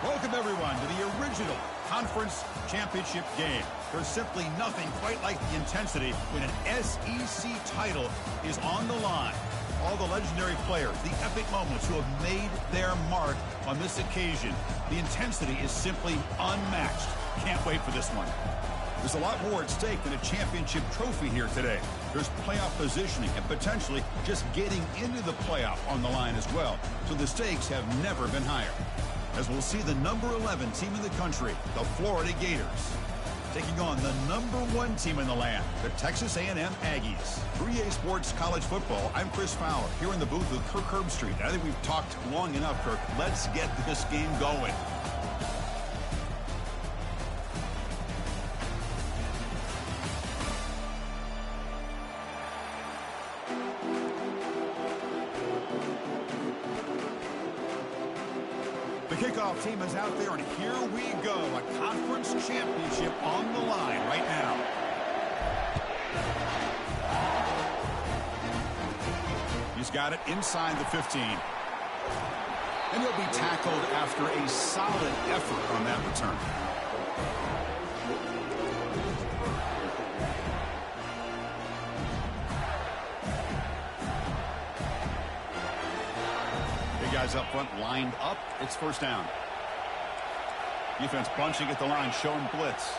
Welcome, everyone, to the original conference championship game. There's simply nothing quite like the intensity when an SEC title is on the line. All the legendary players, the epic moments who have made their mark on this occasion. The intensity is simply unmatched. Can't wait for this one. There's a lot more at stake than a championship trophy here today. There's playoff positioning and potentially just getting into the playoff on the line as well. So the stakes have never been higher. As we'll see the number 11 team in the country, the Florida Gators, taking on the number 1 team in the land, the Texas A&M Aggies. 3A Sports College Football, I'm Chris Fowler, here in the booth with Kirk Herbstreit. I think we've talked long enough, Kirk. Let's get this game going. The kickoff team is out there, and here we go. A conference championship on the line right now. He's got it inside the 15. And he'll be tackled after a solid effort on that return. Guys up front lined up. It's first down. Defense bunching at the line, showing blitz.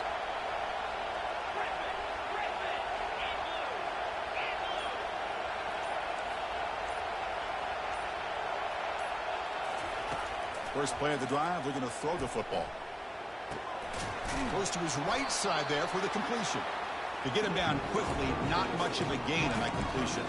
First play of the drive, they're going to throw the football. Goes to his right side there for the completion. To get him down quickly, not much of a gain on that completion.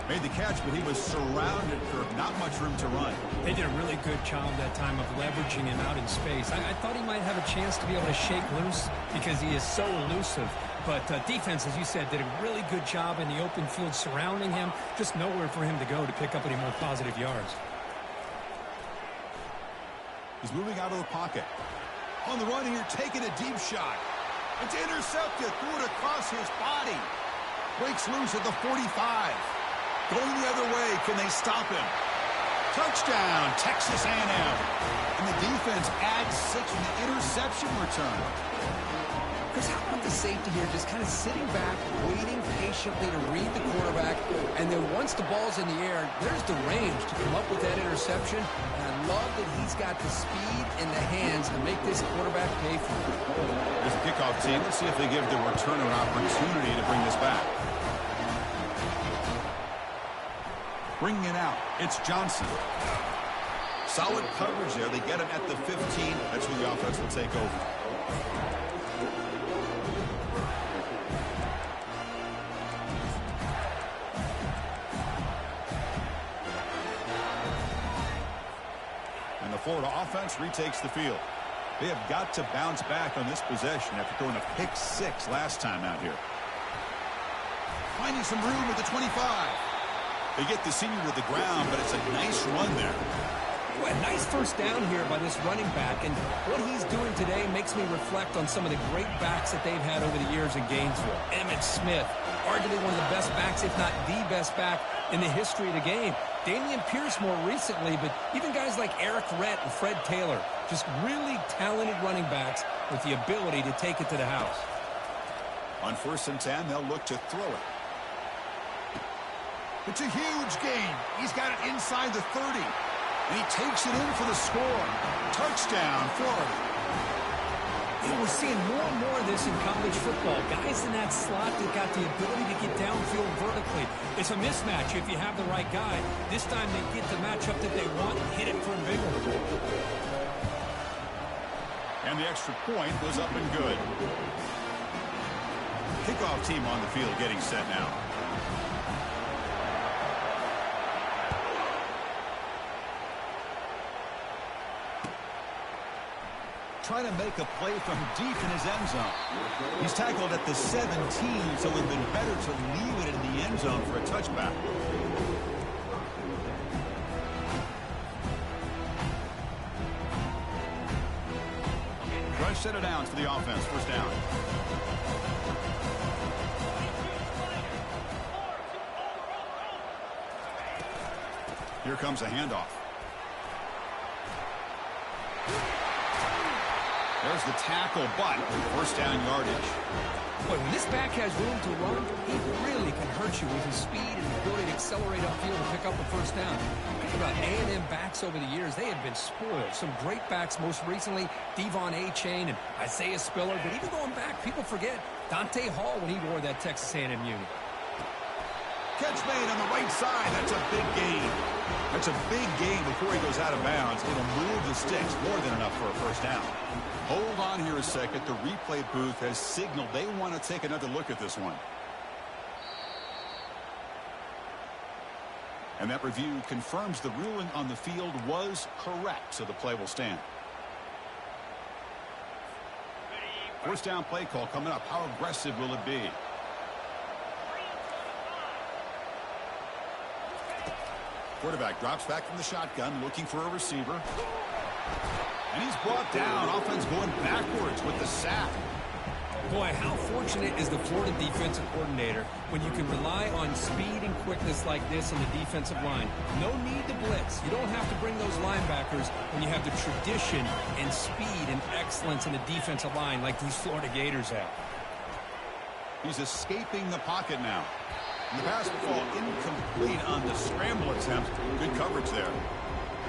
Made the catch, but he was surrounded for not much room to run. They did a really good job that time of leveraging him out in space. I thought he might have a chance to be able to shake loose because he is so elusive. But defense, as you said, did a really good job in the open field surrounding him. Just nowhere for him to go to pick up any more positive yards. He's moving out of the pocket. On the run here, taking a deep shot. It's intercepted. Threw it across his body. Breaks loose at the 45. Going the other way, can they stop him? Touchdown, Texas A&M. And the defense adds 6 in the interception return. Chris, how about the safety here just kind of sitting back, waiting patiently to read the quarterback, and then once the ball's in the air, there's the range to come up with that interception. And I love that he's got the speed in the hands to make this quarterback pay for it. There's a kickoff team. Let's see if they give the returner an opportunity to bring this back. Bringing it out, it's Johnson. Solid coverage there. They get him at the 15. That's where the offense will take over. And the Florida offense retakes the field. They have got to bounce back on this possession after throwing a pick 6 last time out here. Finding some room at the 25. They get the senior to the ground, but it's a nice run there. Well, a nice first down here by this running back, and what he's doing today makes me reflect on some of the great backs that they've had over the years in Gainesville. Emmitt Smith, arguably one of the best backs, if not the best back in the history of the game. Dameon Pierce more recently, but even guys like Eric Rett and Fred Taylor, just really talented running backs with the ability to take it to the house. On 1st and 10, they'll look to throw it. It's a huge gain. He's got it inside the 30. And he takes it in for the score. Touchdown, Florida. You know, we're seeing more and more of this in college football. Guys in that slot that got the ability to get downfield vertically. It's a mismatch if you have the right guy. This time they get the matchup that they want and hit it for a big one. And the extra point was up and good. Kickoff team on the field getting set now. Trying to make a play from deep in his end zone. He's tackled at the 17, so it would have been better to leave it in the end zone for a touchback. Rush set it down for the offense. First down. Here comes a handoff. There's the tackle, but first down yardage. Boy, when this back has room to run, he really can hurt you with his speed and ability to accelerate upfield and pick up a first down. Think about A&M backs over the years. They have been spoiled. Some great backs, most recently Devon Achane and Isaiah Spiller. But even going back, people forget Dante Hall when he wore that Texas A&M uni. Catch made on the right side. That's a big gain. That's a big gain before he goes out of bounds. It'll move the sticks more than enough for a first down. Hold on here a second. The replay booth has signaled they want to take another look at this one. And that review confirms the ruling on the field was correct, so the play will stand. First down play call coming up. How aggressive will it be? Quarterback drops back from the shotgun, looking for a receiver. And he's brought down. Offense going backwards with the sack. Boy, how fortunate is the Florida defensive coordinator when you can rely on speed and quickness like this on the defensive line. No need to blitz. You don't have to bring those linebackers when you have the tradition and speed and excellence in the defensive line like these Florida Gators have. He's escaping the pocket now. And the pass will fall incomplete on the scramble attempt. Good coverage there.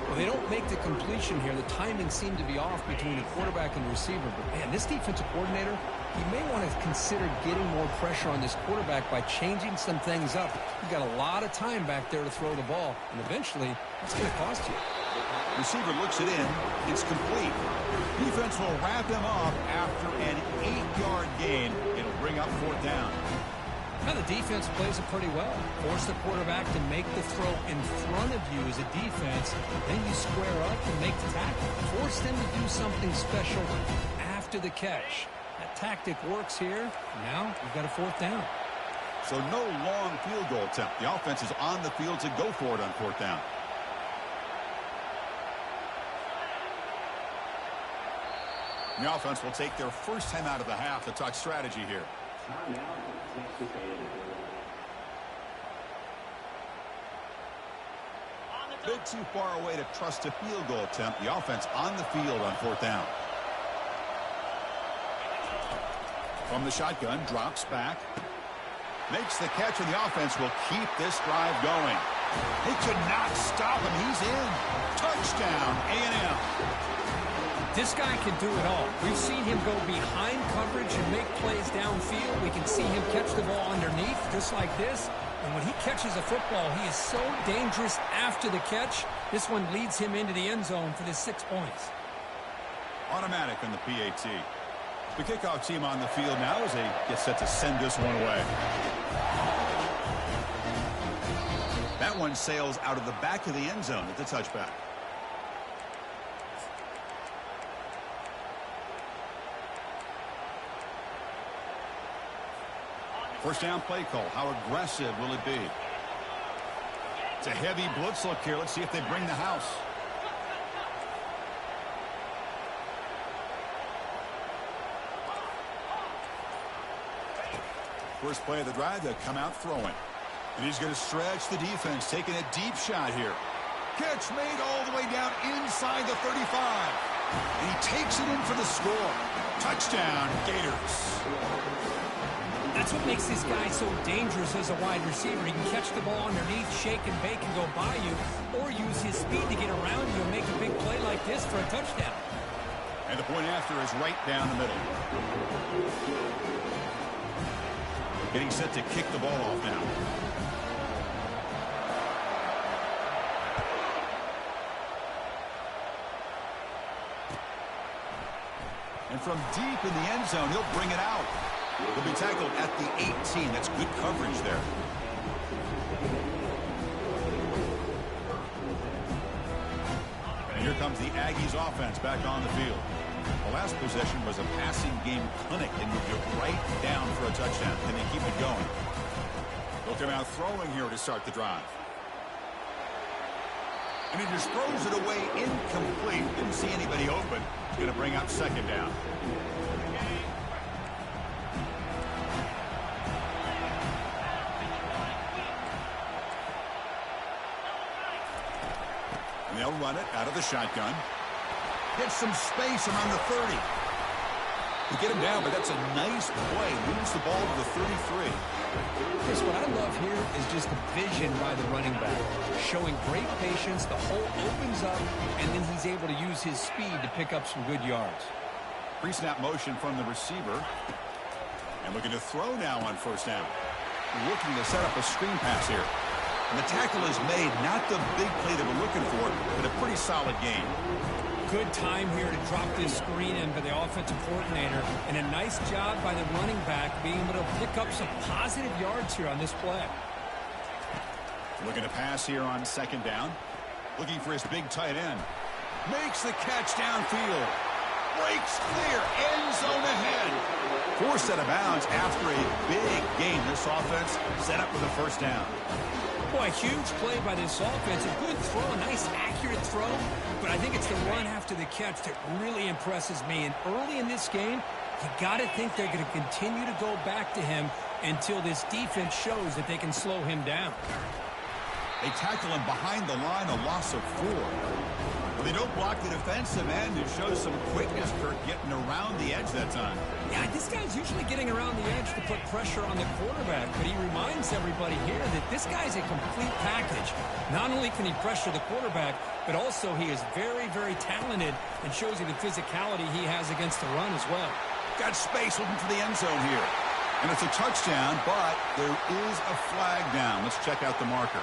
Well, they don't make the completion here. The timing seemed to be off between the quarterback and the receiver. But, man, this defensive coordinator, he may want to consider getting more pressure on this quarterback by changing some things up. You've got a lot of time back there to throw the ball. And eventually, that's going to cost you. Receiver looks it in. It's complete. Defense will wrap him up after an 8-yard gain. It'll bring up fourth down. Now the defense plays it pretty well. Force the quarterback to make the throw in front of you as a defense. Then you square up and make the tackle. Force them to do something special after the catch. That tactic works here. Now you've got a fourth down. So no long field goal attempt. The offense is on the field to go for it on fourth down. The offense will take their first time out of the half to talk strategy here. Bit too far away to trust a field goal attempt. The offense on the field on fourth down. From the shotgun, drops back. Makes the catch, and the offense will keep this drive going. They could not stop him. He's in. Touchdown, A&M. This guy can do it all. We've seen him go behind coverage and make plays downfield. We can see him catch the ball underneath, just like this. And when he catches a football, he is so dangerous after the catch. This one leads him into the end zone for the 6 points. Automatic on the PAT. The kickoff team on the field now as they get set to send this one away. That one sails out of the back of the end zone at the touchback. First down play call. How aggressive will it be? It's a heavy blitz look here. Let's see if they bring the house. First play of the drive, they'll come out throwing. And he's going to stretch the defense, taking a deep shot here. Catch made all the way down inside the 35. And he takes it in for the score. Touchdown, Gators. That's what makes this guy so dangerous as a wide receiver. He can catch the ball underneath, shake and bake and go by you, or use his speed to get around you and make a big play like this for a touchdown. And the point after is right down the middle. Getting set to kick the ball off now. And from deep in the end zone, he'll bring it out. He'll be tackled at the 18. That's good coverage there. And here comes the Aggies offense back on the field. The last possession was a passing game clinic and moved it right down for a touchdown. Can they keep it going? They'll come out throwing here to start the drive. And he just throws it away incomplete. Didn't see anybody open. He's going to bring up second down. And they'll run it out of the shotgun. Get some space around the 30. They get him down, but that's a nice play. Moves the ball to the 33. Chris, what I love here is just the vision by the running back. Showing great patience, the hole opens up, and then he's able to use his speed to pick up some good yards. Pre-snap motion from the receiver. And looking to throw now on first down. Looking to set up a screen pass here. And the tackle is made, not the big play that we're looking for, but a pretty solid gain. Good time here to drop this screen in for the offensive coordinator, and a nice job by the running back being able to pick up some positive yards here on this play. Looking to pass here on second down. Looking for his big tight end. Makes the catch downfield. Breaks clear. End zone ahead. Forced out of bounds after a big gain. This offense set up with a first down. Boy, a huge play by this offense. A good throw, a nice accurate throw. But I think it's the run after the catch that really impresses me. And early in this game, you got to think they're going to continue to go back to him until this defense shows that they can slow him down. They tackle him behind the line, a loss of 4. Well, they don't block the defensive end. It shows some quickness, Kirk, getting around the edge that time. Yeah, this guy's usually getting around the edge to put pressure on the quarterback, but he reminds everybody here that this guy's a complete package. Not only can he pressure the quarterback, but also he is very, very talented and shows you the physicality he has against the run as well. Got space looking for the end zone here. And it's a touchdown, but there is a flag down. Let's check out the marker.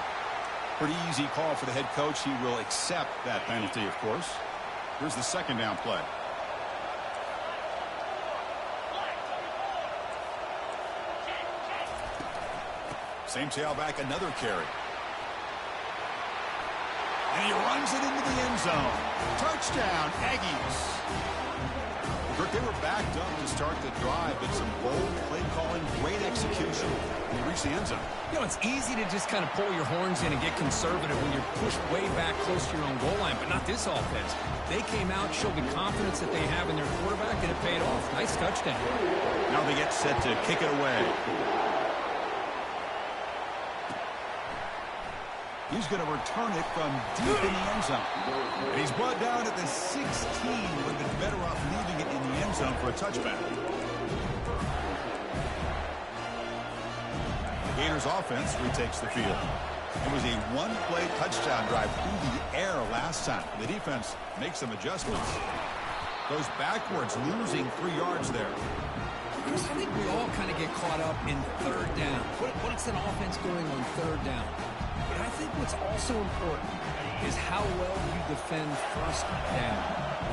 Pretty easy call for the head coach. He will accept that penalty, of course. Here's the second down play. Same tailback, another carry. And he runs it into the end zone. Touchdown, Aggies. Kirk, they were backed up to start the drive, but some bold play calling, great execution. And he reached the end zone. You know, it's easy to just kind of pull your horns in and get conservative when you're pushed way back close to your own goal line, but not this offense. They came out, showed the confidence that they have in their quarterback, and it paid off. Nice touchdown. Now they get set to kick it away. He's going to return it from deep in the end zone. And he's brought down at the 16. Would have been better off leaving it in the end zone for a touchback. The Gators offense retakes the field. It was a one-play touchdown drive through the air last time. The defense makes some adjustments. Goes backwards, losing 3 yards there. Chris, I think we all kind of get caught up in third down. What's an offense doing on third down? But I think what's also important is how well you defend first down.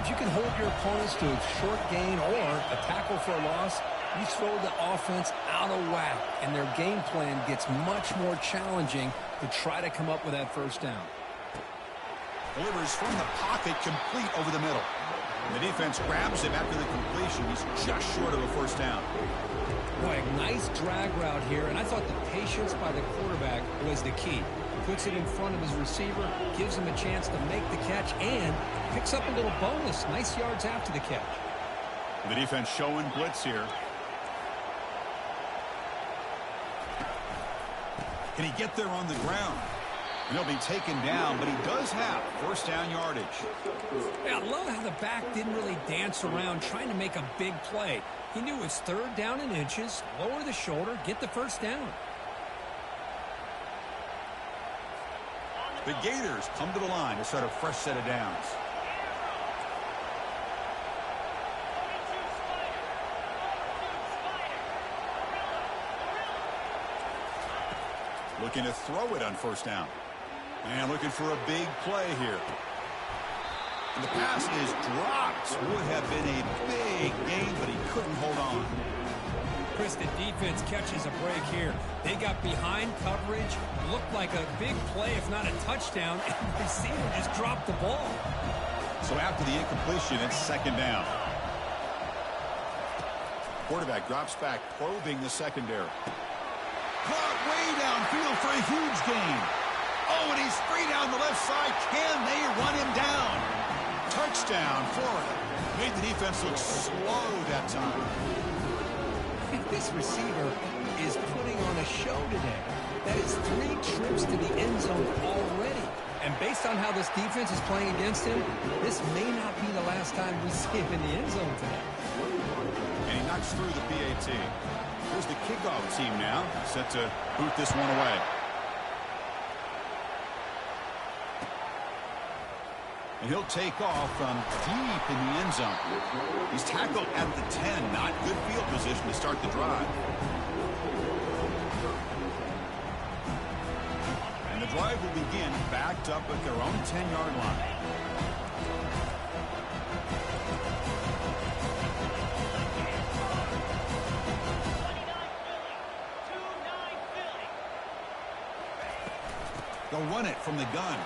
If you can hold your opponents to a short gain or a tackle for a loss, you throw the offense out of whack, and their game plan gets much more challenging to try to come up with that first down. Delivers from the pocket, complete over the middle. And the defense grabs him after the completion. He's just short of a first down. Boy, a nice drag route here, and I thought the patience by the quarterback was the key. Puts it in front of his receiver, gives him a chance to make the catch, and picks up a little bonus. Nice yards after the catch. The defense showing blitz here. Can he get there on the ground? And he'll be taken down, but he does have first down yardage. Yeah, I love how the back didn't really dance around trying to make a big play. He knew it's third down in inches, lower the shoulder, get the first down. The Gators come to the line to start a fresh set of downs. Looking to throw it on first down. And looking for a big play here. And the pass is dropped. Would have been a big gain, but he couldn't hold on. Chris, the defense catches a break here. They got behind coverage, looked like a big play, if not a touchdown, and the receiver just dropped the ball. So after the incompletion, it's second down. Quarterback drops back, probing the secondary. Caught way downfield for a huge gain. Oh, and he's free down the left side. Can they run him down? Touchdown, Florida. Made the defense look slow that time. This receiver is putting on a show today. That is 3 trips to the end zone already. And based on how this defense is playing against him, this may not be the last time we see him in the end zone today. backs through the PAT. Here's the kickoff team now, set to boot this one away. And he'll take off from deep in the end zone. He's tackled at the 10. Not good field position to start the drive. And the drive will begin backed up at their own 10-yard line. They'll run it from the gun.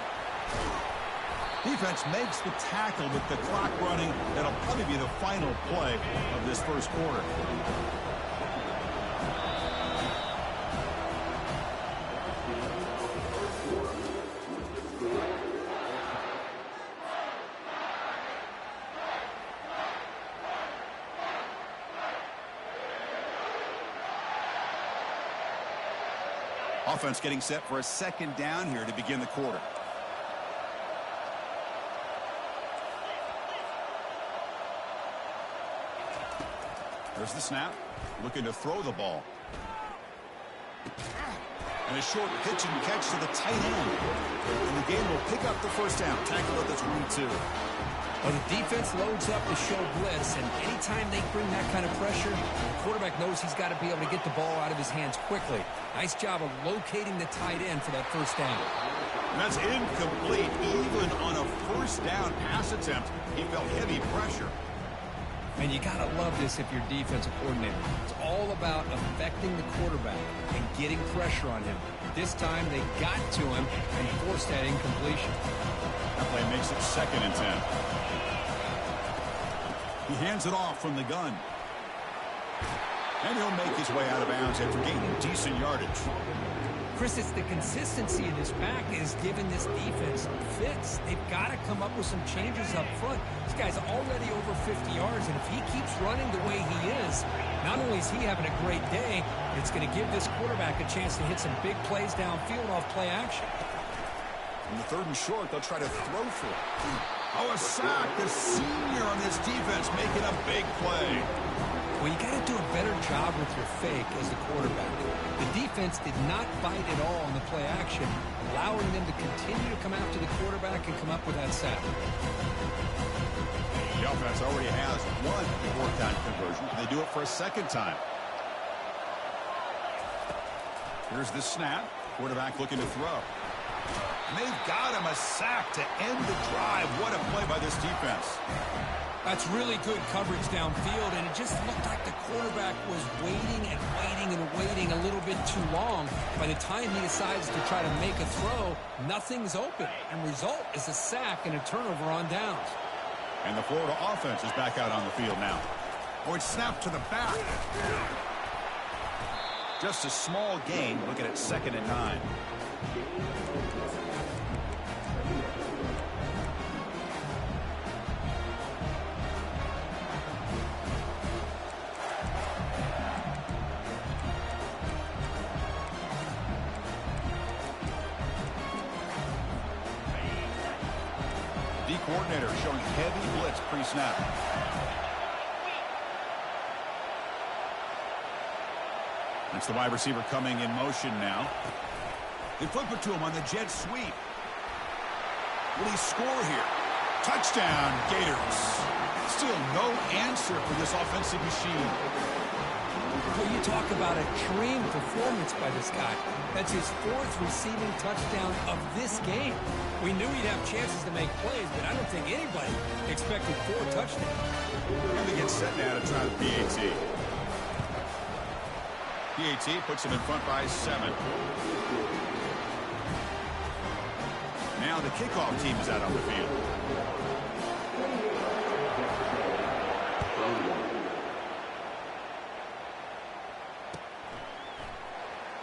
Defense makes the tackle with the clock running. That'll probably be the final play of this first quarter. Offense getting set for a second down here to begin the quarter. There's the snap. Looking to throw the ball. And a short pitch and catch to the tight end. And the game will pick up the first down. Tackle at the 22. Well, the defense loads up to show blitz, and anytime they bring that kind of pressure, the quarterback knows he's got to be able to get the ball out of his hands quickly. Nice job of locating the tight end for that first down. And that's incomplete. Even on a first down pass attempt, he felt heavy pressure. And you got to love this if you're defensive coordinator. It's all about affecting the quarterback and getting pressure on him. This time they got to him and forced that incompletion. That play makes it 2nd and 10. He hands it off from the gun. And he'll make his way out of bounds after gaining decent yardage. Chris, it's the consistency of this back is giving this defense fits. They've got to come up with some changes up front. This guy's already over 50 yards, and if he keeps running the way he is, not only is he having a great day, it's going to give this quarterback a chance to hit some big plays downfield off play action. In the 3rd and short, they'll try to throw for it. Oh, a sack. The senior on this defense making a big play. Well, you got to do a better job with your fake as the quarterback. The defense did not bite at all on the play action, allowing them to continue to come after the quarterback and come up with that sack. The offense already has one fourth-down conversion. Can they do it for a second time? Here's the snap. Quarterback looking to throw. And they've got him a sack to end the drive. What a play by this defense. That's really good coverage downfield, and it just looked like the quarterback was waiting and waiting and waiting a little bit too long. By the time he decides to try to make a throw, nothing's open, and result is a sack and a turnover on downs. And the Florida offense is back out on the field now. Oh, it's snapped to the back. Just a small gain, looking at 2nd and 9. Coordinator showing heavy blitz pre-snap. That's the wide receiver coming in motion now. They flip it to him on the jet sweep. Will he score here? Touchdown, Gators. Still no answer for this offensive machine. Well, you talk about a dream performance by this guy. That's his 4th receiving touchdown of this game. We knew he'd have chances to make plays, but I don't think anybody expected 4 touchdowns. And they get set now to try the PAT. PAT puts him in front by 7. Now the kickoff team is out on the field.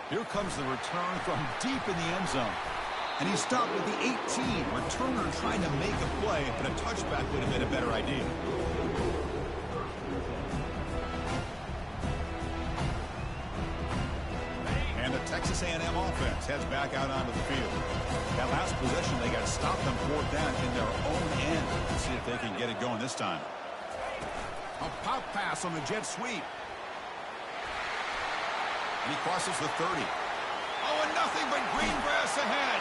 Here comes the return from deep in the end zone. And he stopped at the 18. Returner trying to make a play, but a touchback would have been a better idea. And the Texas A&M offense heads back out onto the field. That last possession, they got stopped on 4th down in their own end. Let's see if they can get it going this time. A pop pass on the jet sweep. And he crosses the 30. Oh, and nothing but green grass ahead.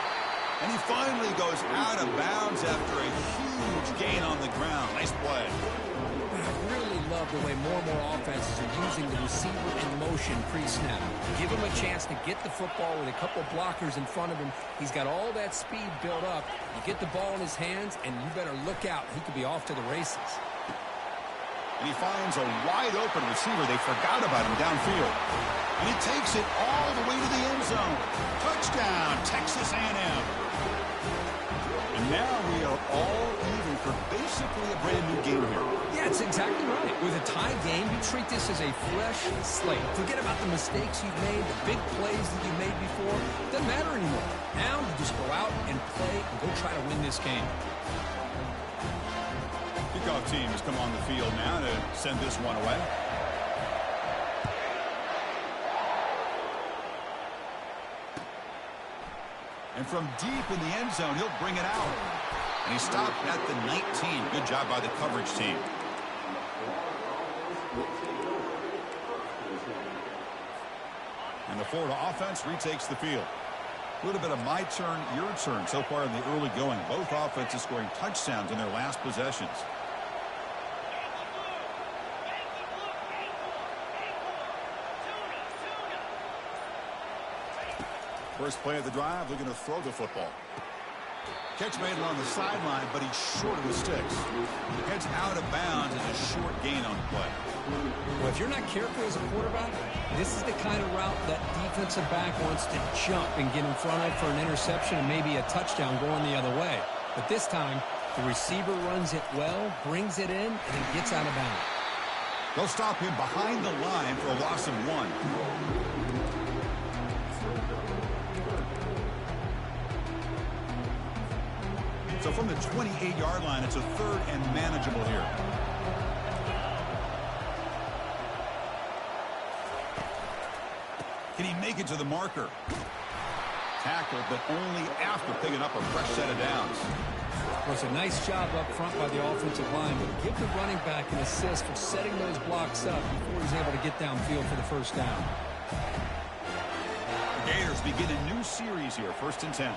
And he finally goes out of bounds after a huge gain on the ground. Nice play. I really love the way more and more offenses are using the receiver in motion pre-snap. Give him a chance to get the football with a couple blockers in front of him. He's got all that speed built up. You get the ball in his hands, and you better look out. He could be off to the races. And he finds a wide-open receiver. They forgot about him downfield. And he takes it all the way to the end zone. Touchdown, Texas A&M. And now we are all even for basically a brand-new game here. Yeah, it's exactly right. With a tie game, you treat this as a fresh slate. Forget about the mistakes you've made, the big plays that you made before. Doesn't matter anymore. Now you just go out and play and go try to win this game. Kickoff team has come on the field now to send this one away. And from deep in the end zone, he'll bring it out. And he stopped at the 19. Good job by the coverage team. And the Florida offense retakes the field. A little bit of my turn, your turn so far in the early going. Both offenses scoring touchdowns in their last possessions. First play of the drive, looking to throw the football. Catch made along the sideline, but he's short of the sticks. Heads out of bounds as a short gain on the play. Well, if you're not careful as a quarterback, this is the kind of route that defensive back wants to jump and get in front of for an interception and maybe a touchdown going the other way. But this time, the receiver runs it well, brings it in, and it gets out of bounds. They'll stop him behind the line for a loss of 1. So from the 28-yard line, it's a 3rd and manageable here. Can he make it to the marker? Tackled, but only after picking up a fresh set of downs. It was a nice job up front by the offensive line, but give the running back an assist for setting those blocks up before he's able to get downfield for the first down. Gators begin a new series here, 1st and 10.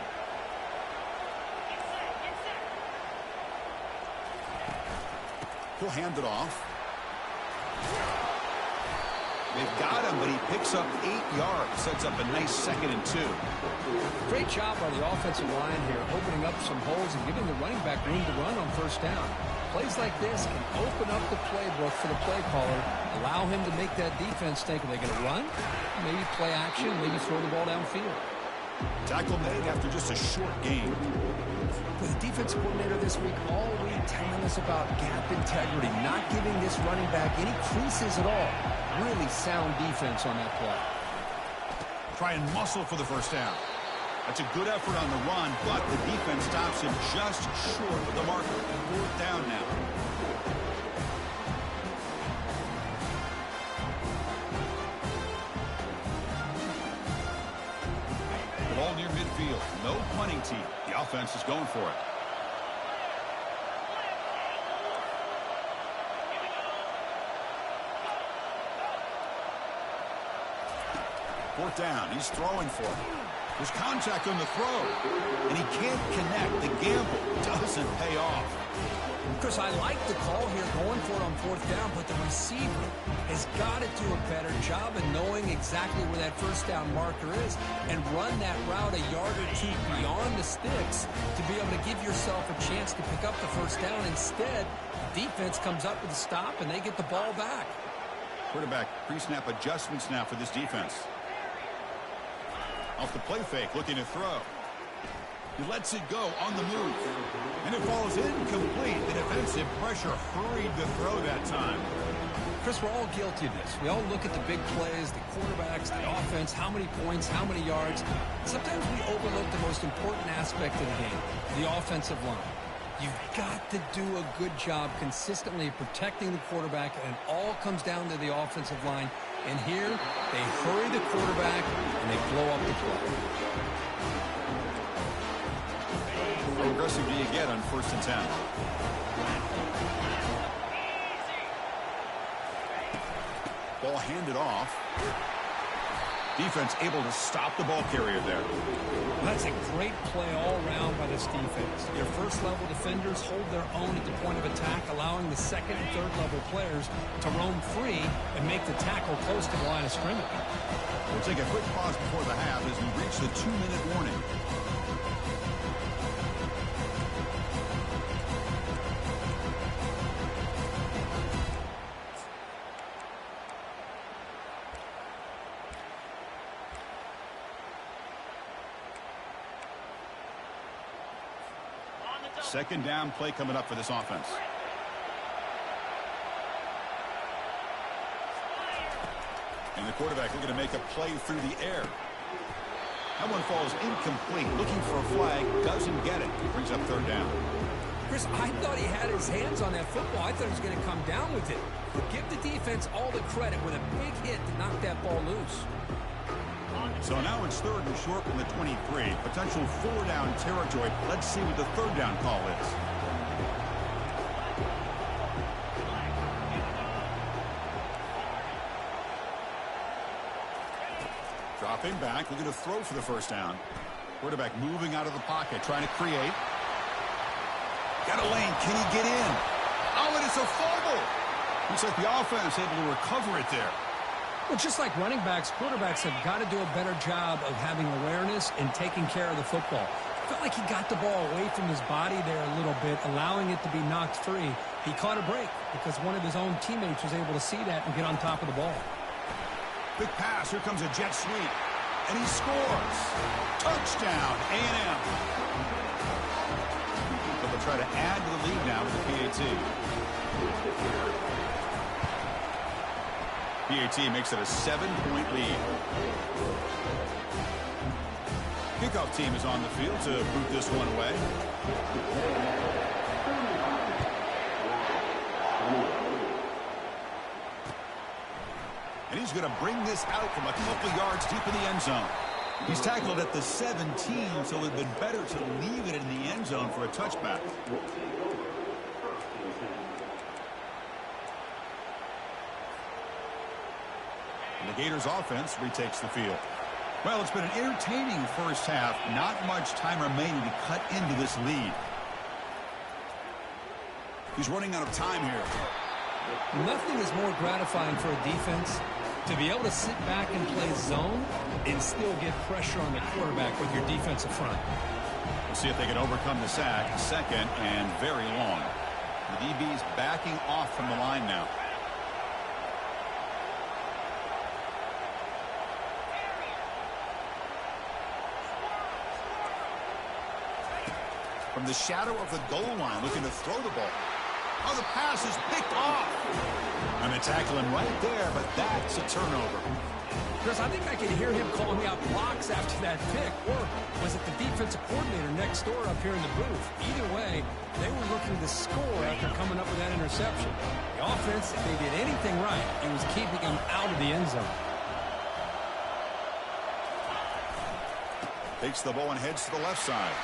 He'll hand it off. They've got him, but he picks up 8 yards. Sets up a nice 2nd and 2. Great job by the offensive line here, opening up some holes and giving the running back room to run on 1st down. Plays like this can open up the playbook for the play caller, allow him to make that defense think, are they going to run? Maybe play action, maybe throw the ball downfield. Tackle made after just a short gain. With the defensive coordinator this week all week telling us about gap integrity, not giving this running back any creases at all. Really sound defense on that play. Try and muscle for the 1st down. That's a good effort on the run, but the defense stops him just short of the marker. 4th down now. Ball near midfield. No punting team. The offense is going for it. Fourth down. He's throwing for it. There's contact on the throw, and he can't connect. The gamble doesn't pay off. Chris, I like the call here going for it on 4th down, but the receiver has got to do a better job of knowing exactly where that 1st down marker is and run that route a yard or 2 beyond the sticks to be able to give yourself a chance to pick up the 1st down. Instead, defense comes up with a stop, and they get the ball back. Quarterback pre-snap adjustments now for this defense. Off the play fake, looking to throw. He lets it go on the move. And it falls incomplete. The defensive pressure hurried the throw that time. Chris, we're all guilty of this. We all look at the big plays, the quarterbacks, the offense, how many points, how many yards. Sometimes we overlook the most important aspect of the game, the offensive line. You've got to do a good job consistently protecting the quarterback, and it all comes down to the offensive line. And here, they hurry the quarterback, and they blow up the play. How aggressive do you get on 1st and 10? Ball handed off. Defense able to stop the ball carrier there. That's a great play all around by this defense. Your first-level defenders hold their own at the point of attack, allowing the second and third-level players to roam free and make the tackle close to the line of scrimmage. We'll take a quick pause before the half as we reach the 2-minute warning. Second down play coming up for this offense. And the quarterback looking to make a play through the air. That one falls incomplete. Looking for a flag. Doesn't get it. Brings up third down. Chris, I thought he had his hands on that football. I thought he was going to come down with it. But give the defense all the credit with a big hit to knock that ball loose. So now it's third and short from the 23. Potential four-down territory. Let's see what the third down call is. Dropping back, looking to throw for the first down. Quarterback moving out of the pocket, trying to create. Got a lane. Can he get in? Oh, and it's a fumble. Looks like the offense able to recover it there. Well, just like running backs, quarterbacks have got to do a better job of having awareness and taking care of the football. Felt like he got the ball away from his body there a little bit, allowing it to be knocked free. He caught a break because one of his own teammates was able to see that and get on top of the ball. Big pass. Here comes a jet sweep. And he scores. Touchdown, A&M. But they'll try to add to the lead now with the PAT. PAT makes it a 7-point lead. Kickoff team is on the field to boot this one away. And he's going to bring this out from a couple yards deep in the end zone. He's tackled at the 17, so it would have been better to leave it in the end zone for a touchback. And the Gators offense retakes the field. Well, it's been an entertaining first half. Not much time remaining to cut into this lead. He's running out of time here. Nothing is more gratifying for a defense to be able to sit back and play zone and still get pressure on the quarterback with your defensive front. We'll see if they can overcome the sack. Second and very long. The DB's backing off from the line now. From the shadow of the goal line, looking to throw the ball. Oh, the pass is picked off. And they tackle him right there, but that's a turnover. Chris, I think I can hear him calling out blocks after that pick. Or was it the defensive coordinator next door up here in the booth? Either way, they were looking to score after coming up with that interception. The offense, if they did anything right, it was keeping him out of the end zone. Takes the ball and heads to the left side.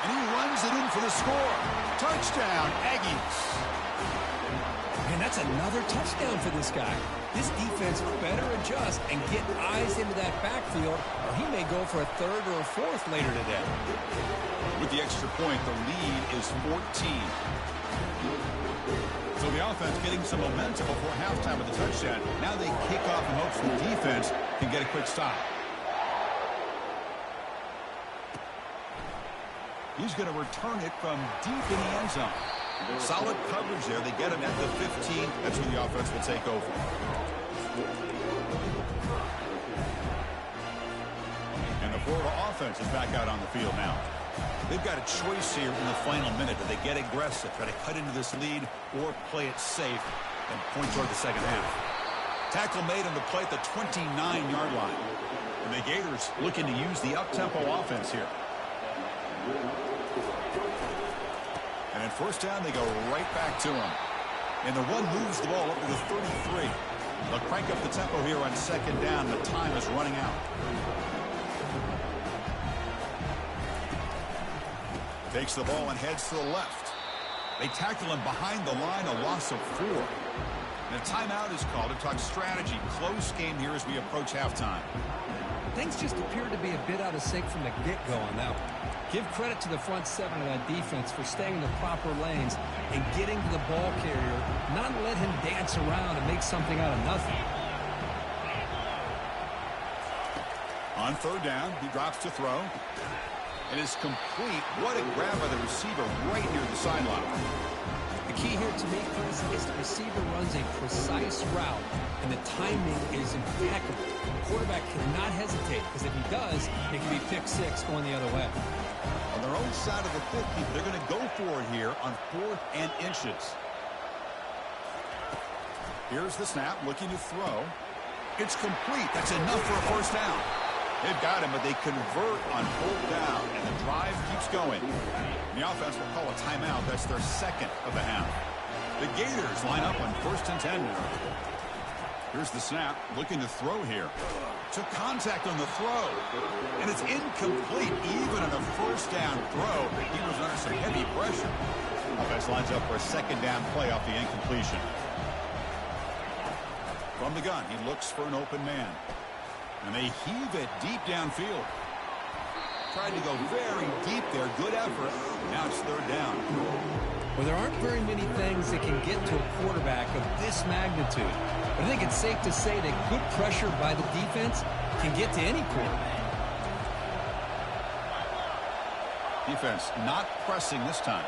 And he runs it in for the score. Touchdown, Aggies. Man, that's another touchdown for this guy. This defense better adjust and get eyes into that backfield, or he may go for a third or a fourth later today. With the extra point, the lead is 14. So the offense getting some momentum before halftime with the touchdown. Now they kick off in hopes the defense can get a quick stop. He's going to return it from deep in the end zone. Solid coverage there. They get him at the 15. That's where the offense will take over. And the Florida offense is back out on the field now. They've got a choice here in the final minute. Do they get aggressive, try to cut into this lead, or play it safe and point toward the second half? Tackle made on the play at the 29-yard line. And the Gators looking to use the up-tempo offense here. And at first down, they go right back to him. And the one moves the ball up to the 33. They'll crank up the tempo here on second down. The time is running out. Takes the ball and heads to the left. They tackle him behind the line, a loss of 4. And a timeout is called to talk strategy. Close game here as we approach halftime. Things just appear to be a bit out of sync from the get-go on that one. Give credit to the front seven of that defense for staying in the proper lanes and getting to the ball carrier, not let him dance around and make something out of nothing. On third down, he drops to throw. It is complete. What a grab by the receiver right near the sideline. The key here to me, Chris, is the receiver runs a precise route, and the timing is impeccable. The quarterback cannot hesitate, because if he does, it can be pick six going the other way. On their own side of the 50, they're going to go for it here on 4th and inches. Here's the snap, looking to throw. It's complete. That's enough for a first down. They've got him, but they convert on 4th down, and the drive keeps going. The offense will call a timeout. That's their second of the half. The Gators line up on 1st and 10 now. Here's the snap, looking to throw here. Took contact on the throw, and it's incomplete. Even on a first down throw, he was under some heavy pressure. Offense lines up for a second down play off the incompletion. From the gun, he looks for an open man. And they heave it deep downfield. Tried to go very deep there. Good effort. Now it's third down. Well, there aren't very many things that can get to a quarterback of this magnitude. But I think it's safe to say that good pressure by the defense can get to any quarterback. Defense not pressing this time.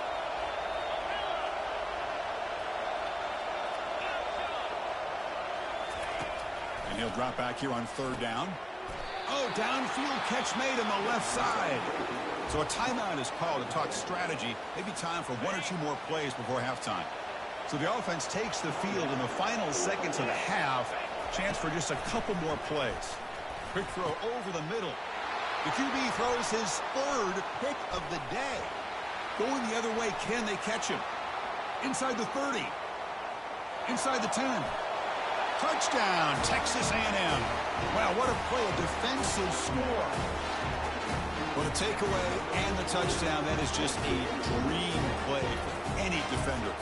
And he'll drop back here on third down. Oh, downfield catch made on the left side. So a timeout is called to talk strategy. Maybe time for 1 or 2 more plays before halftime. So the offense takes the field in the final seconds of the half. Chance for just a couple more plays. Quick throw over the middle. The QB throws his 3rd pick of the day. Going the other way, can they catch him? Inside the 30. Inside the 10. Touchdown, Texas A&M. Wow, what a play, a defensive score. Well, the takeaway and the touchdown, that is just a dream play for any defender.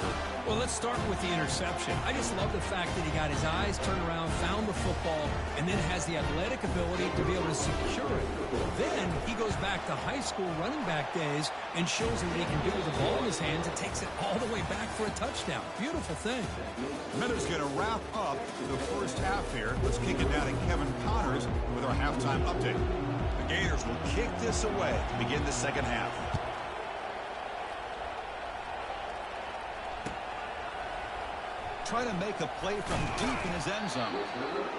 Well, let's start with the interception. I just love the fact that he got his eyes turned around, found the football, and then has the athletic ability to be able to secure it. Then he goes back to high school running back days and shows him what he can do with the ball in his hands and takes it all the way back for a touchdown. Beautiful thing. Minutes going to wrap up the first half here. Let's kick it down to Kevin Connors with our halftime update. The Gators will kick this away to begin the second half. Try to make a play from deep in his end zone.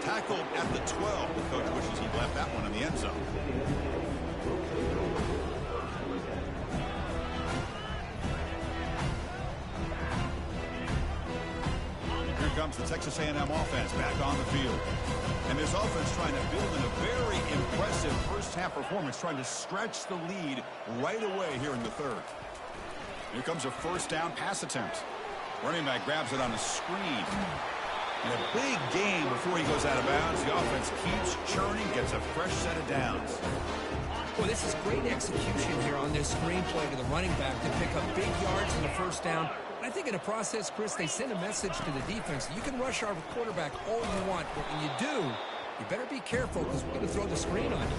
Tackled at the 12. The coach wishes he'd left that one in the end zone. Here comes the Texas A&M offense back on the field. And this offense trying to build in a very impressive first-half performance, trying to stretch the lead right away here in the third. Here comes a first down pass attempt. Running back grabs it on a screen. And a big game before he goes out of bounds. The offense keeps churning, gets a fresh set of downs. Well, this is great execution here on this screen play to the running back to pick up big yards in the first down. I think in the process, Chris, they send a message to the defense. You can rush our quarterback all you want, but when you do, you better be careful because we're going to throw the screen on you.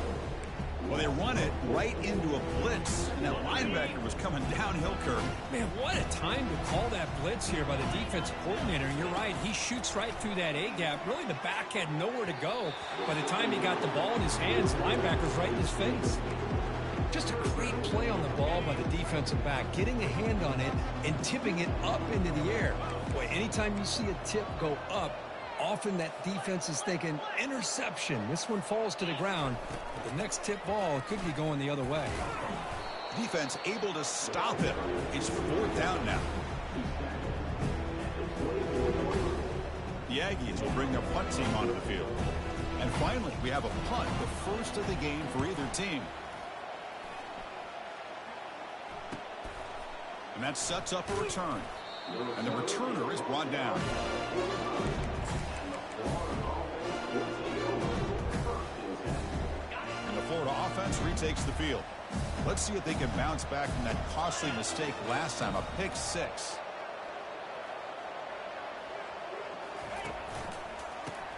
Well, they run it right into a blitz, and that linebacker was coming downhill curve. Man, what a time to call that blitz here by the defensive coordinator. And you're right, he shoots right through that A-gap. Really, the back had nowhere to go. By the time he got the ball in his hands, the linebacker's right in his face. Just a great play on the ball by the defensive back, getting a hand on it and tipping it up into the air. Boy, anytime you see a tip go up, often that defense is thinking interception. This one falls to the ground. But the next tip ball could be going the other way. Defense able to stop it. It's fourth down now. The Aggies will bring their punt team onto the field. And finally, we have a punt, the first of the game for either team. And that sets up a return. And the returner is brought down. And the Florida offense retakes the field. Let's see if they can bounce back from that costly mistake last time, a pick six.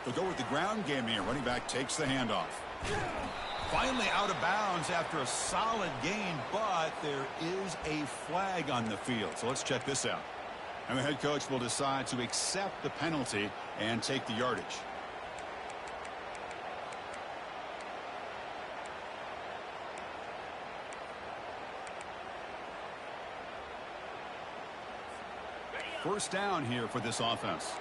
They'll go with the ground game here. Running back takes the handoff. Finally out of bounds after a solid gain, but there is a flag on the field. So let's check this out. And the head coach will decide to accept the penalty and take the yardage. First down here for this offense.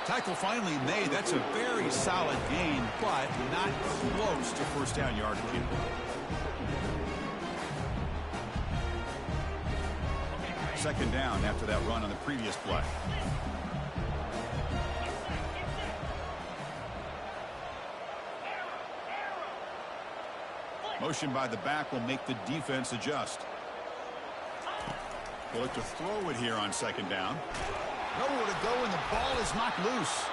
Tackle finally made. That's a very solid gain, but not close to first down yardage. Second down after that run on the previous play. Motion by the back will make the defense adjust. They'll look to throw it here on second down. Nowhere to go, and the ball is knocked loose.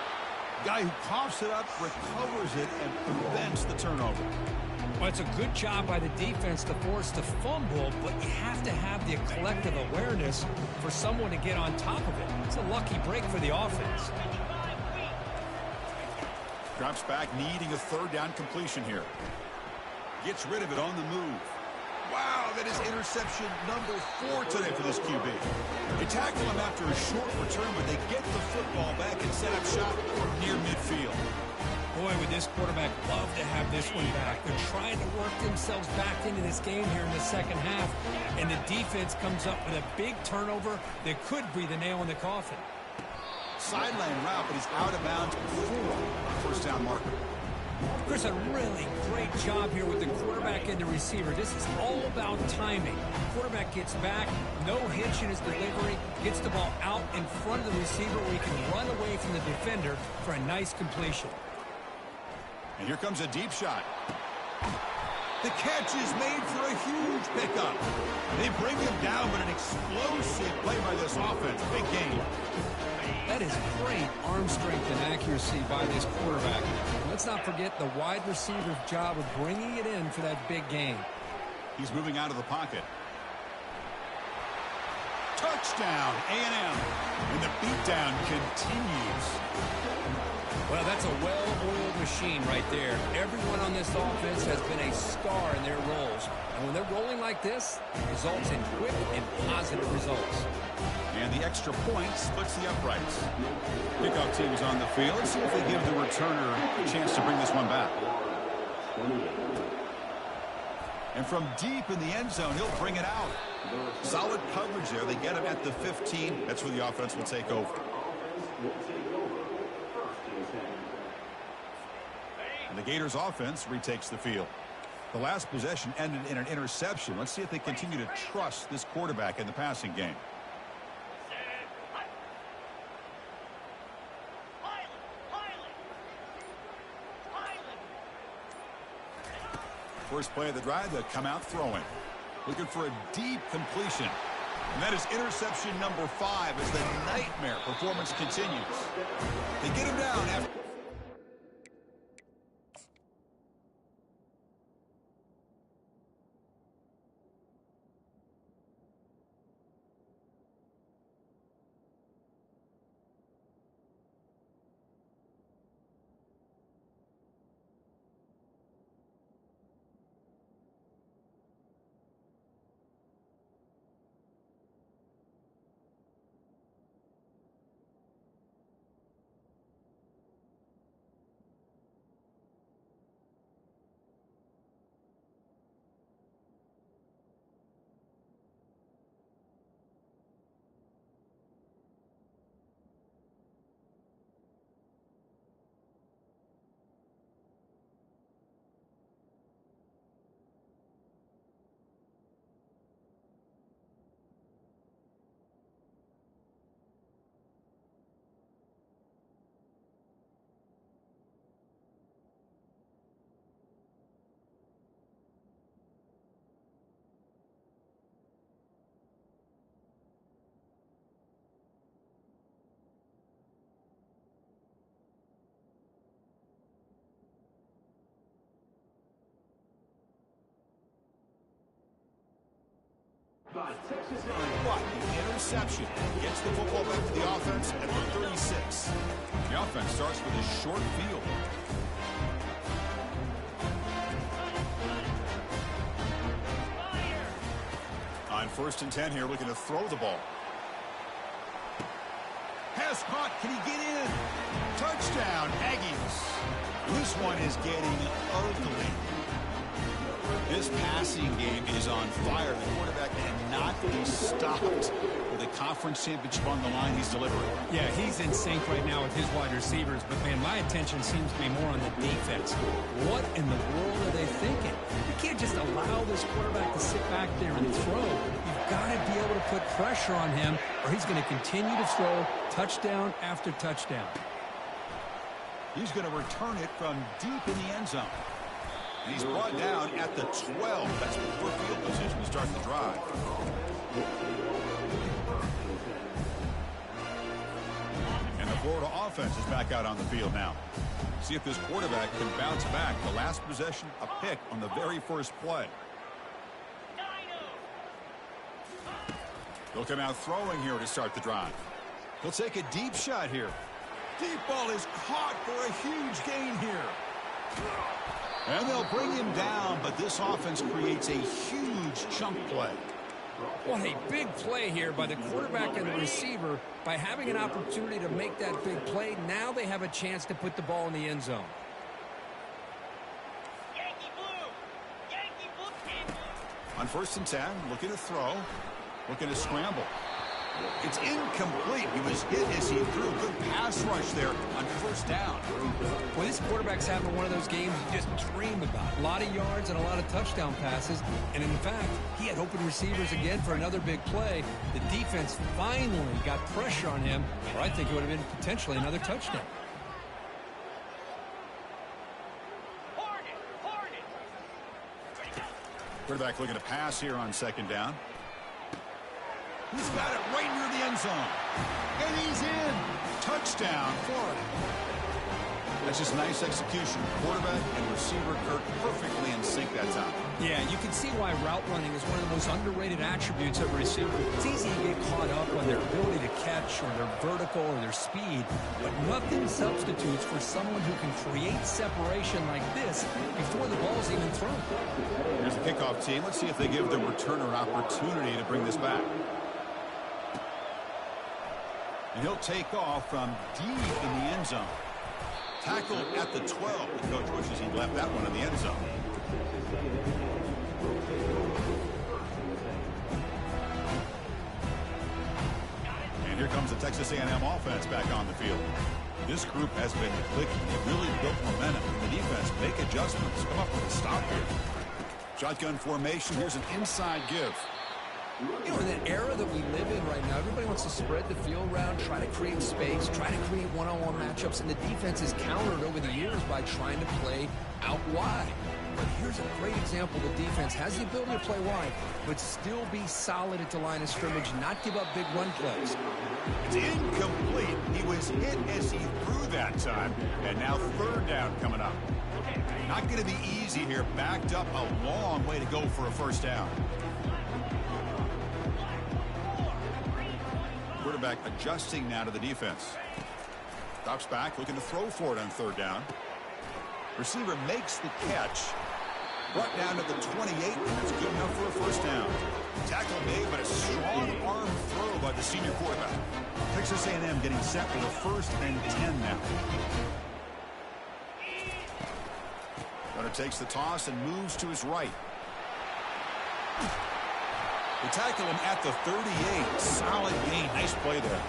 Guy who coughs it up, recovers it, and prevents the turnover. Well, it's a good job by the defense to force the fumble, but you have to have the collective awareness for someone to get on top of it. It's a lucky break for the offense. Drops back, needing a third down completion here. Gets rid of it on the move. Wow, that is interception number 4 today for this QB. They tackle him after a short return, but they get the football back and set up shop near midfield. Boy, would this quarterback love to have this one back. They're trying to work themselves back into this game here in the second half, and the defense comes up with a big turnover that could be the nail in the coffin. Sideline route, but he's out of bounds before first down marker. Chris, a really great job here with the quarterback and the receiver. This is all about timing. Quarterback gets back, no hitch in his delivery, gets the ball out in front of the receiver where he can run away from the defender for a nice completion. And here comes a deep shot. The catch is made for a huge pickup. They bring him down, but an explosive play by this offense. Big gain. That is great arm strength and accuracy by this quarterback. Let's not forget the wide receiver's job of bringing it in for that big gain. He's moving out of the pocket. Touchdown, A&M. And the beatdown continues. Well, that's a well-oiled machine right there. Everyone on this offense has been a star in their roles. And when they're rolling like this, it results in quick and positive results. And the extra point splits the uprights. Kickoff team is on the field. Let's see if they give the returner a chance to bring this one back. And from deep in the end zone, he'll bring it out. Solid coverage there. They get him at the 15. That's where the offense will take over. And the Gators offense retakes the field. The last possession ended in an interception. Let's see if they continue to trust this quarterback in the passing game. First play of the drive, they'll come out throwing. Looking for a deep completion. And that is interception number 5 as the nightmare performance continues. They get him down after... But interception gets the football back to the offense at the 36. The offense starts with a short field. On 1st and 10 here, looking to throw the ball. Has caught. Can he get in? Touchdown, Aggies. This one is getting ugly. This passing game is on fire. The quarterback cannot be stopped. With a conference championship on the line, he's delivering. Yeah, he's in sync right now with his wide receivers, but, man, my attention seems to be more on the defense. What in the world are they thinking? You can't just allow this quarterback to sit back there and throw. You've got to be able to put pressure on him, or he's going to continue to throw touchdown after touchdown. He's going to return it from deep in the end zone. And he's brought down at the 12. That's poor field position to start the drive. And the Florida offense is back out on the field now. See if this quarterback can bounce back. The last possession, a pick on the very first play. He'll come out throwing here to start the drive. He'll take a deep shot here. Deep ball is caught for a huge gain here. And they'll bring him down, but this offense creates a huge chunk play. What a big play here by the quarterback and the receiver. By having an opportunity to make that big play, now they have a chance to put the ball in the end zone. On 1st and 10, looking to throw, looking to scramble. It's incomplete. He was hit as he threw. Good pass rush there on 1st down. Well, this quarterback's having one of those games you just dream about. A lot of yards and a lot of touchdown passes. And in fact, he had open receivers again for another big play. The defense finally got pressure on him, or I think it would have been potentially another touchdown. Quarterback looking to pass here on 2nd down. He's got it right near the end zone. And he's in. Touchdown, Florida. That's just nice execution. Quarterback and receiver Kirk perfectly in sync that time. Yeah, you can see why route running is one of the most underrated attributes of a receiver. It's easy to get caught up on their ability to catch or their vertical or their speed, but nothing substitutes for someone who can create separation like this before the ball's even thrown. Here's the kickoff team. Let's see if they give the returner an opportunity to bring this back. And he'll take off from deep in the end zone. Tackled at the 12. The coach wishes he'd left that one in the end zone. And here comes the Texas A&M offense back on the field. This group has been clicking. They really built momentum. The defense make adjustments. Come up with a stop here. Shotgun formation. Here's an inside give. You know, in the era that we live in right now, everybody wants to spread the field around, try to create space, try to create one-on-one matchups, and the defense is countered over the years by trying to play out wide. But here's a great example. The defense has the ability to play wide, but still be solid at the line of scrimmage, not give up big run plays. It's incomplete. He was hit as he threw that time, and now 3rd down coming up. Not going to be easy here. Backed up a long way to go for a 1st down. Quarterback adjusting now to the defense. Drops back, looking to throw for it on 3rd down. Receiver makes the catch. Brought down to the 28, and that's good enough for a 1st down. Tackle made, but a strong arm throw by the senior quarterback. Texas A&M getting set for the 1st and 10 now. Runner takes the toss and moves to his right. They tackle him at the 38. Solid gain. Nice play there.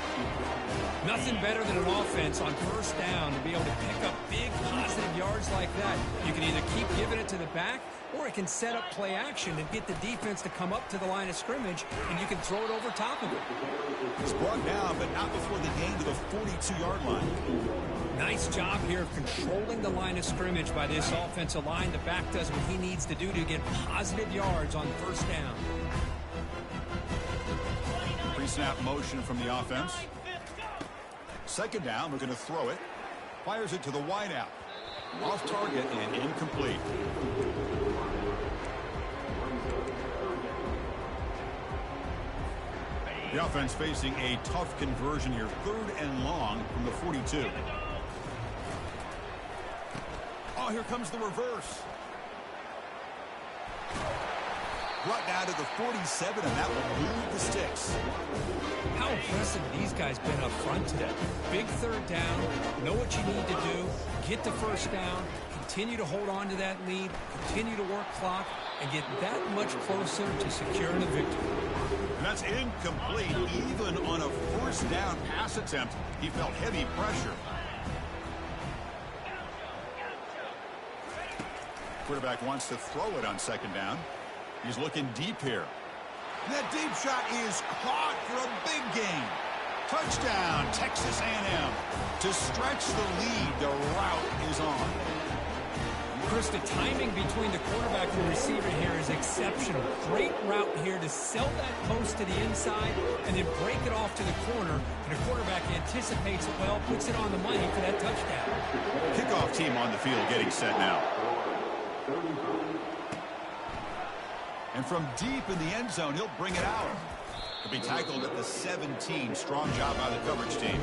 Nothing better than an offense on 1st down to be able to pick up big positive yards like that. You can either keep giving it to the back, or it can set up play action and get the defense to come up to the line of scrimmage, and you can throw it over top of it. It's brought down, but not before the gain to the 42-yard line. Nice job here of controlling the line of scrimmage by this offensive line. The back does what he needs to do to get positive yards on 1st down. Pre-snap motion from the offense. 2nd down, we're going to throw it. Fires it to the wideout. Off target and incomplete. The offense facing a tough conversion here. 3rd and long from the 42. Oh, here comes the reverse. Brought down to the 47, and that will move the sticks. How impressive these guys been up front today. Big 3rd down, know what you need to do, get the 1st down, continue to hold on to that lead, continue to work clock, and get that much closer to securing a victory. And that's incomplete. Even on a 1st down pass attempt, he felt heavy pressure. Quarterback wants to throw it on 2nd down. He's looking deep here. That deep shot is caught for a big gain. Touchdown, Texas A&M. To stretch the lead, the route is on. Chris, the timing between the quarterback and the receiver here is exceptional. Great route here to sell that post to the inside and then break it off to the corner. And the quarterback anticipates it well, puts it on the money for that touchdown. Kickoff team on the field getting set now. And from deep in the end zone, he'll bring it out. He'll be tackled at the 17. Strong job by the coverage team.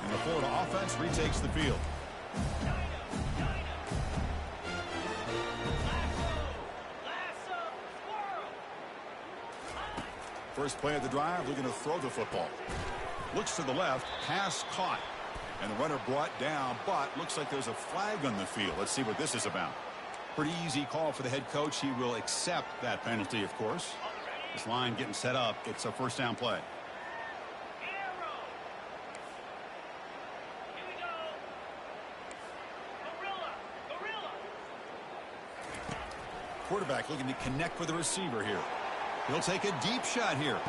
And the Florida offense retakes the field. First play of the drive, looking to throw the football. Looks to the left, pass caught. And the runner brought down, but looks like there's a flag on the field. Let's see what this is about. Pretty easy call for the head coach. He will accept that penalty, of course. This line getting set up. It's a 1st down play. Quarterback looking to connect with the receiver here. He'll take a deep shot here.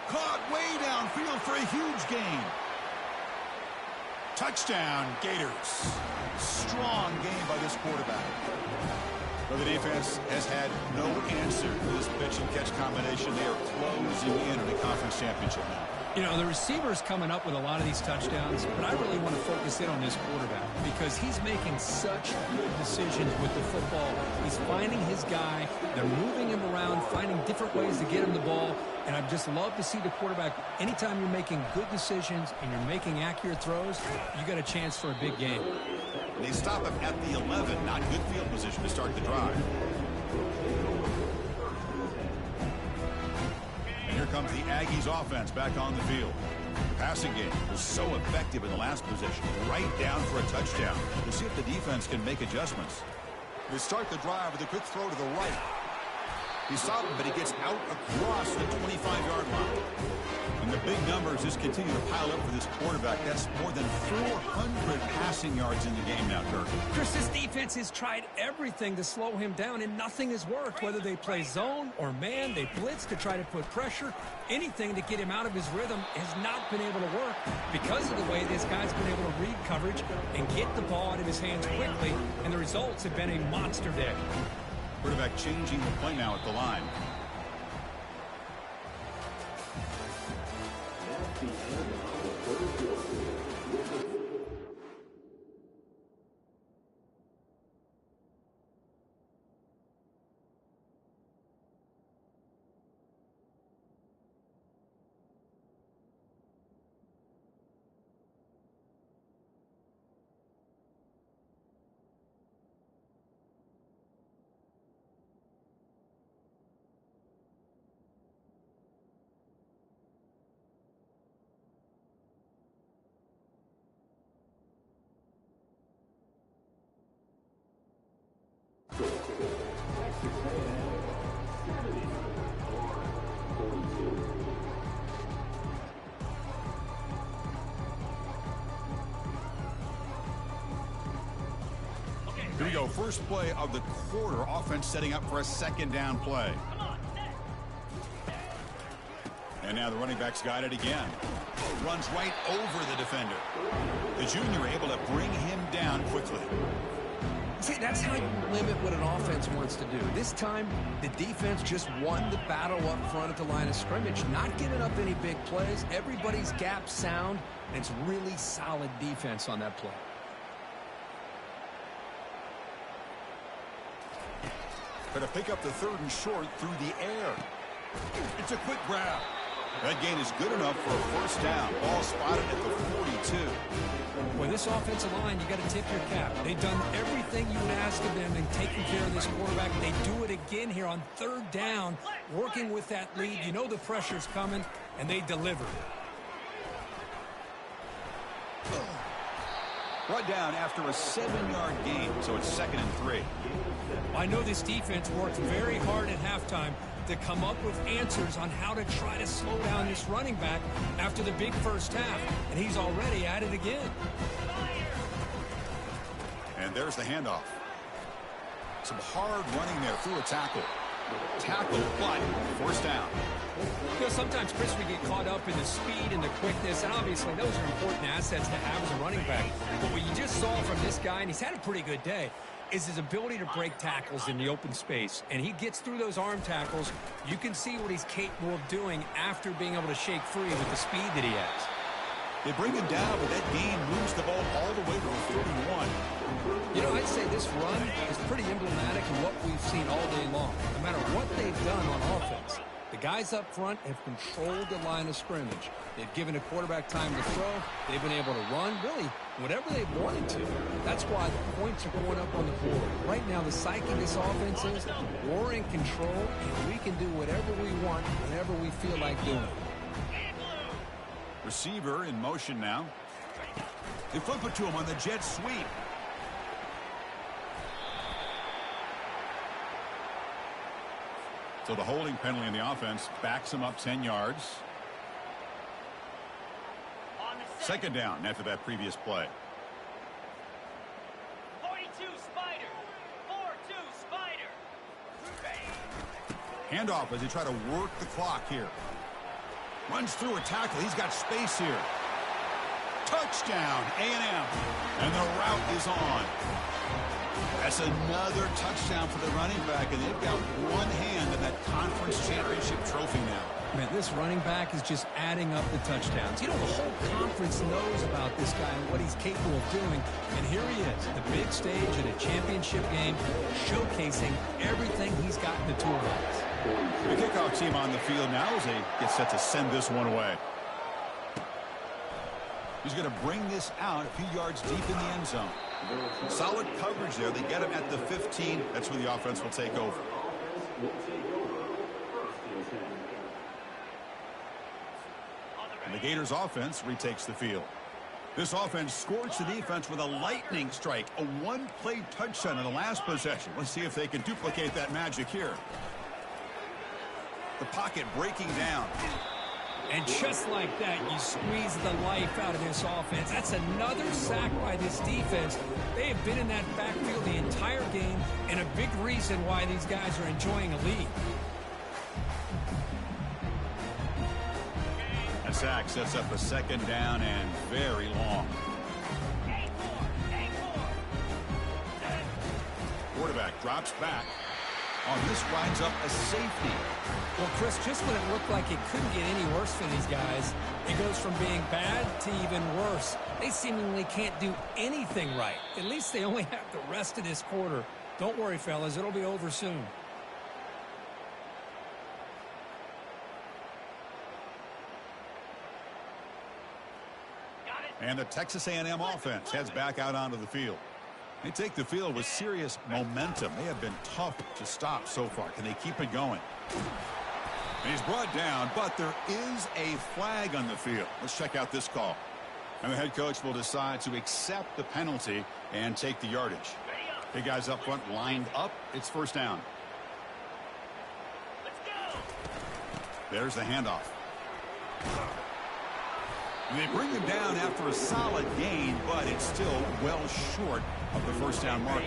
Caught way downfield for a huge gain. Touchdown, Gators. Strong game by this quarterback. But the defense has had no answer to this pitch and catch combination. They are closing in on the conference championship now. You know, the receiver's coming up with a lot of these touchdowns, but I really want to focus in on this quarterback because he's making such good decisions with the football. He's finding his guy. They're moving him around, finding different ways to get him the ball, and I just love to see the quarterback. Anytime you're making good decisions and you're making accurate throws, you got a chance for a big game. They stop him at the 11. Not good field position to start the drive. Here comes the Aggies offense back on the field. The passing game was so effective in the last possession, right down for a touchdown. We'll see if the defense can make adjustments. They start the drive with a quick throw to the right. He stopped him, but he gets out across the 25-yard line. And the big numbers just continue to pile up for this quarterback. That's more than 400 passing yards in the game now, Kirk. Chris, this defense has tried everything to slow him down, and nothing has worked. Whether they play zone or man, they blitz to try to put pressure. Anything to get him out of his rhythm has not been able to work because of the way this guy's been able to read coverage and get the ball out of his hands quickly, and the results have been a monster day. Quarterback changing the play now at the line. Here we go. First play of the quarter. Offense setting up for a 2nd down play. And now the running back's got it again. Runs right over the defender. The junior able to bring him down quickly. See, that's how you limit what an offense wants to do. This time, the defense just won the battle up front at the line of scrimmage. Not giving up any big plays. Everybody's gap sound, and it's really solid defense on that play. Try to pick up the 3rd and short through the air. It's a quick grab. That gain is good enough for a first down. Ball spotted at the 42. Well, this offensive line, you got to tip your cap. They've done everything you would ask of them in taking care of this quarterback. They do it again here on 3rd down, working with that lead. You know the pressure's coming, and they deliver. Brought down after a 7-yard gain, so it's 2nd and 3. I know this defense worked very hard at halftime to come up with answers on how to try to slow down this running back after the big first half, and he's already at it again. And there's the handoff. Some hard running there through a tackle. Tackle, but first down. You know, sometimes, Chris, we get caught up in the speed and the quickness, and obviously those are important assets to have as a running back. But what you just saw from this guy, and he's had a pretty good day, is his ability to break tackles in the open space. And he gets through those arm tackles. You can see what he's capable of doing after being able to shake free with the speed that he has. They bring him down, but that gain moves the ball all the way to the 31. You know, I'd say this run is pretty emblematic of what we've seen all day long. No matter what they've done on offense, the guys up front have controlled the line of scrimmage. They've given a quarterback time to throw. They've been able to run, really, whatever they've wanted to. That's why the points are going up on the board. Right now, the psyche of this offense is we're in control, and we can do whatever we want, whenever we feel like doing. Receiver in motion now. They flip it to him on the jet sweep. So the holding penalty in the offense backs him up 10 yards. 2nd down after that previous play. 42 Spider. 4-2 Spider. Handoff as they try to work the clock here. Runs through a tackle. He's got space here. Touchdown, A&M. And the route is on. That's another touchdown for the running back, and they've got one hand in that conference championship trophy now. Man, this running back is just adding up the touchdowns. You know, the whole conference knows about this guy and what he's capable of doing. And here he is, the big stage at a championship game, showcasing everything he's got in the toolbox. The kickoff team on the field now as they get set to send this one away. He's going to bring this out a few yards deep in the end zone. Solid coverage there. They get him at the 15. That's where the offense will take over. And the Gators offense retakes the field. This offense scorched the defense with a lightning strike, a one-play touchdown in the last possession. Let's see if they can duplicate that magic here. The pocket breaking down. And just like that, you squeeze the life out of this offense. That's another sack by this defense. They have been in that backfield the entire game, and a big reason why these guys are enjoying a lead. A sack sets up a 2nd down and very long. Quarterback drops back. This winds up a safety. Well, Chris, just when it looked like it couldn't get any worse for these guys, it goes from being bad to even worse. They seemingly can't do anything right. At least they only have the rest of this quarter. Don't worry, fellas. It'll be over soon. And the Texas A&M offense heads back out onto the field. They take the field with serious momentum. They have been tough to stop so far. Can they keep it going? And he's brought down, but there is a flag on the field. Let's check out this call. And the head coach will decide to accept the penalty and take the yardage. Big guys up front lined up. It's 1st down. Let's go. There's the handoff. And they bring him down after a solid gain, but it's still well short of the 1st down marker.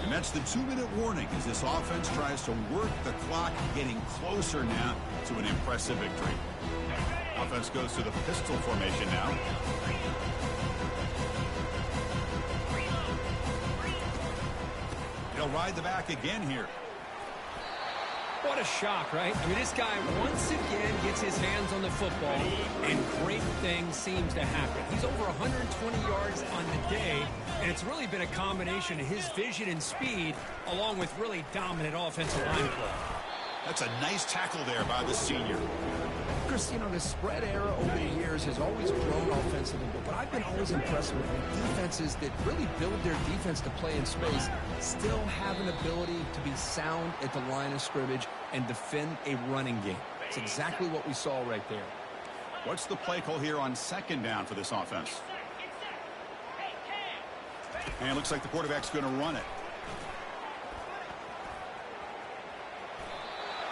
And that's the 2-minute warning as this offense tries to work the clock, getting closer now to an impressive victory. Offense goes to the pistol formation now. He'll ride the back again here. What a shock, right? I mean, this guy once again gets his hands on the football, and great things seems to happen. He's over 120 yards on the day, and it's really been a combination of his vision and speed, along with really dominant offensive line play. That's a nice tackle there by the senior. Chris, you know, the spread era over the years has always grown offensively, but I've been always impressed with defenses that really build their defense to play in space, still have an ability to be sound at the line of scrimmage and defend a running game. It's exactly what we saw right there. What's the play call here on second down for this offense? And it looks like the quarterback's going to run it.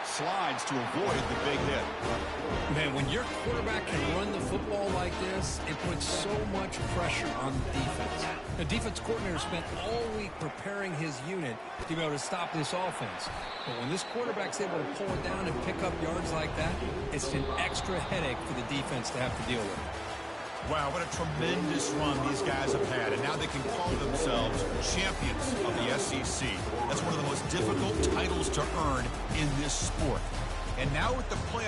Slides to avoid the big hit. Man, when your quarterback can run the football like this, it puts so much pressure on the defense. The defense coordinator spent all week preparing his unit to be able to stop this offense. But when this quarterback's able to pull it down and pick up yards like that, it's an extra headache for the defense to have to deal with. Wow, what a tremendous run these guys have had, and now they can call themselves champions of the SEC. That's one of the most difficult titles to earn in this sport. And now with the playoff